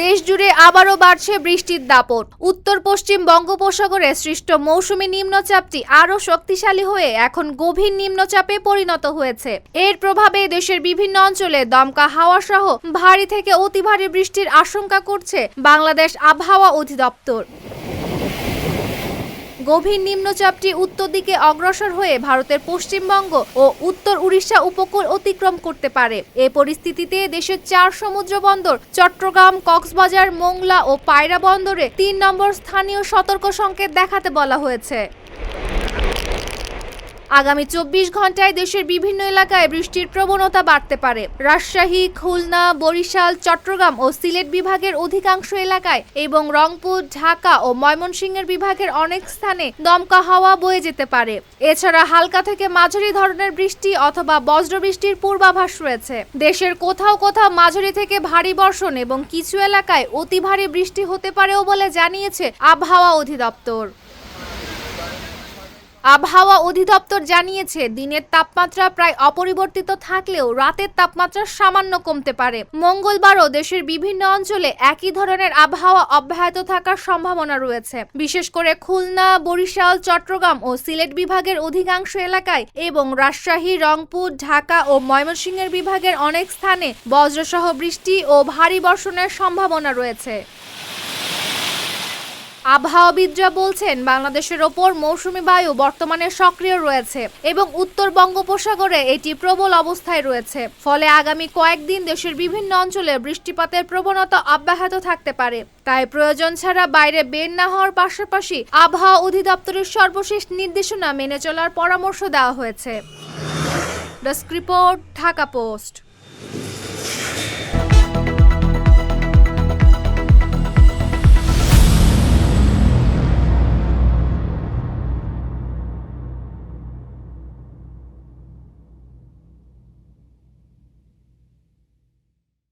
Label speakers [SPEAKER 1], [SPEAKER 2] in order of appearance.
[SPEAKER 1] দেশ জুড়ে আবারও বাড়ছে বৃষ্টির দাপট। উত্তর পশ্চিম বঙ্গোপসাগরে সৃষ্ট মৌসুমী নিম্নচাপটি আরও শক্তিশালী হয়ে এখন গভীর নিম্নচাপে পরিণত হয়েছে। এর প্রভাবে দেশের বিভিন্ন অঞ্চলে দমকা হাওয়া সহ ভারী থেকে অতি ভারী বৃষ্টির আশঙ্কা করছে বাংলাদেশ আবহাওয়া অধিদপ্তর। গভীর নিম্নচাপটি উত্তর দিকে অগ্রসর হয়ে ভারতের পশ্চিমবঙ্গ ও উত্তর উড়িষ্যা উপকূল অতিক্রম করতে পারে। এ পরিস্থিতিতে দেশের 4 সমুদ্র বন্দর চট্টগ্রাম, কক্সবাজার, মোংলা ও পায়রা বন্দরে 3 নম্বর স্থানীয় সতর্ক সংকেত দেখাতে বলা হয়েছে। আগামী 24 ঘন্টায় দেশের বিভিন্ন এলাকায় বৃষ্টির প্রবণতা বাড়তে পারে। রাজশাহী, খুলনা, বরিশাল, চট্টগ্রাম ও সিলেট বিভাগের অধিকাংশ এলাকায় এবং রংপুর, ঢাকা ও ময়মনসিংহের বিভাগের অনেক স্থানে দমকা হাওয়া বয়ে যেতে পারে। এছাড়া হালকা থেকে মাঝারি ধরনের বৃষ্টি অথবা বজ্রবৃষ্টির পূর্বাভাস রয়েছে। দেশের কোথাও কোথাও মাঝারি থেকে ভারী বর্ষণ এবং কিছু এলাকায় অতি ভারী বৃষ্টি হতে পারেও বলে জানিয়েছে আবহাওয়া অধিদপ্তর। আবহাওয়া অধিদপ্তর জানিয়েছে, দিনের তাপমাত্রা প্রায় অপরিবর্তিত থাকলেও রাতের তাপমাত্রা সামান্য কমতে পারে। মঙ্গলবারও দেশের বিভিন্ন অঞ্চলে একই ধরনের আবহাওয়া অব্যাহত থাকার সম্ভাবনা রয়েছে। বিশেষ করে খুলনা, বরিশাল, চট্টগ্রাম ও সিলেট বিভাগের অধিকাংশ এলাকায় এবং রাজশাহী, রংপুর, ঢাকা ও ময়মনসিংহের বিভাগের অনেক স্থানে বজ্রসহ বৃষ্টি ও ভারী বর্ষণের সম্ভাবনা রয়েছে। আবহাওয়াবিদরা বলছেন, বাংলাদেশের ওপর মৌসুমী বায়ু বর্তমানে সক্রিয় রয়েছে এবং উত্তর বঙ্গোপসাগরে এটি প্রবল অবস্থায় রয়েছে। ফলে আগামী কয়েকদিন দেশের বিভিন্ন অঞ্চলে বৃষ্টিপাতের প্রবণতা অব্যাহত থাকতে পারে। তাই প্রয়োজন ছাড়া বাইরে বের না হওয়ার পাশাপাশি আবহাওয়া অধিদপ্তরের সর্বশেষ নির্দেশনা মেনে চলার পরামর্শ দেওয়া হয়েছে। Desk report, Dhaka post.